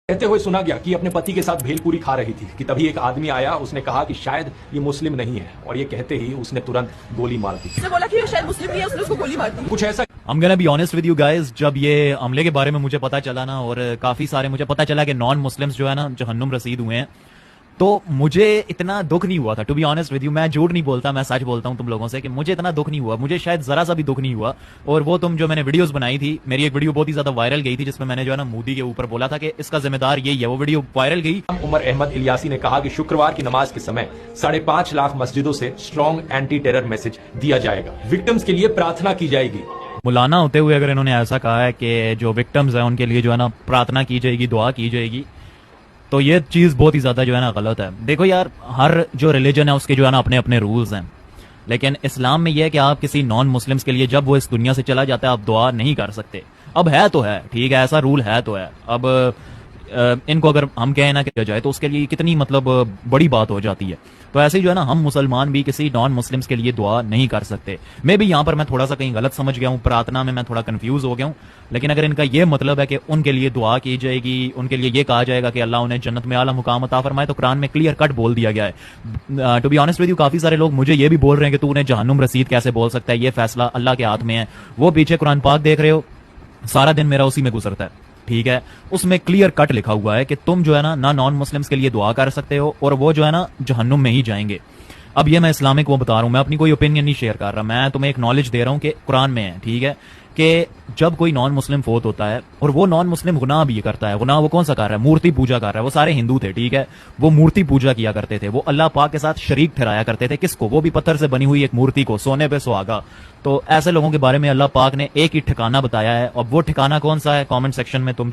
कहते हुए सुना गया कि अपने पति के साथ भेलपूरी खा रही थी कि तभी एक आदमी आया। उसने कहा कि शायद ये मुस्लिम नहीं है और ये कहते ही उसने तुरंत गोली मार दी। उसने बोला कि ये शायद मुस्लिम नहीं है, उसने उसको गोली मार दी। कुछ ऐसा। I'm gonna be honest with you guys, जब ये हमले के बारे में मुझे पता चला ना, और काफी सारे मुझे पता चला कि नॉन मुस्लिम्स जो है ना जहन्नुम रसीद हुए हैं, तो मुझे इतना दुख नहीं हुआ था। To be honest with you, मैं झूठ नहीं बोलता, मैं सच बोलता हूं तुम लोगों से कि मुझे इतना दुख नहीं हुआ। मुझे शायद जरा सा भी दुख नहीं हुआ। और वो तुम जो मैंने वीडियोस बनाई थी, मेरी एक वीडियो बहुत ही ज्यादा वायरल गई थी जिसमें मैंने जो है ना मोदी के ऊपर बोला था कि इसका जिम्मेदार यही है, वो वीडियो वायरल गई। उमर अहमद इलियासी ने कहा कि शुक्रवार की नमाज के समय 5.5 लाख मस्जिदों से स्ट्रॉन्ग एंटी टेरर मैसेज दिया जाएगा। विक्टिम्स के लिए प्रार्थना की जाएगी। मौलाना होते हुए अगर इन्होंने ऐसा कहा है कि जो विक्टिम्स हैं उनके लिए जो है ना प्रार्थना की जाएगी, दुआ की जाएगी, तो ये चीज बहुत ही ज्यादा जो है ना गलत है। देखो यार, हर जो रिलीजन है उसके जो है ना अपने अपने रूल्स हैं, लेकिन इस्लाम में यह है कि आप किसी नॉन मुस्लिम्स के लिए जब वो इस दुनिया से चला जाता है आप दुआ नहीं कर सकते। अब है तो है, ठीक है, ऐसा रूल है तो है। अब इनको अगर हम कहें ना किया जाए तो उसके लिए कितनी मतलब बड़ी बात हो जाती है। तो ऐसे ही जो है ना हम मुसलमान भी किसी नॉन मुस्लिम्स के लिए दुआ नहीं कर सकते। मैं भी यहाँ पर मैं थोड़ा सा कहीं गलत समझ गया हूँ, प्रार्थना में मैं थोड़ा कंफ्यूज हो गया हूँ। लेकिन अगर इनका ये मतलब है कि उनके लिए दुआ की जाएगी, उनके लिए ये कहा जाएगा कि अल्लाह उन्हें जन्नत में आला मुकाम अता फरमाए, तो कुरान में क्लियर कट बोल दिया गया है। To be honest with you, काफी सारे लोग मुझे ये भी बोल रहे हैं कि तू उन्हें जहन्नुम रसीद कैसे बोल सकता है, ये फैसला अल्लाह के हाथ में है। वो पीछे कुरान पाक देख रहे हो, सारा दिन मेरा उसी में गुजरता है, ठीक है। उसमें क्लियर कट लिखा हुआ है कि तुम जो है ना नॉन मुस्लिम्स के लिए दुआ कर सकते हो और वो जो है ना जहन्नुम में ही जाएंगे। अब ये मैं इस्लामिक वो बता रहा हूं, मैं अपनी कोई ओपिनियन नहीं शेयर कर रहा, मैं तुम्हें एक नॉलेज दे रहा हूं कि कुरान में है, ठीक है, कि जब कोई नॉन मुस्लिम फोत होता है और वो नॉन मुस्लिम गुनाह भी करता है, गुनाह वो कौन सा कर रहा है, मूर्ति पूजा कर रहा है। वो सारे हिंदू थे, ठीक है, वो मूर्ति पूजा किया करते थे, वो अल्लाह पाक के साथ शरीक ठहराया करते थे। किसको? वो भी पत्थर से बनी हुई एक मूर्ति को, सोने पे सुहागा। तो ऐसे लोगों के बारे में अल्लाह पाक ने एक ही ठिकाना बताया है, और वो ठिकाना कौन सा है, कमेंट सेक्शन में तुम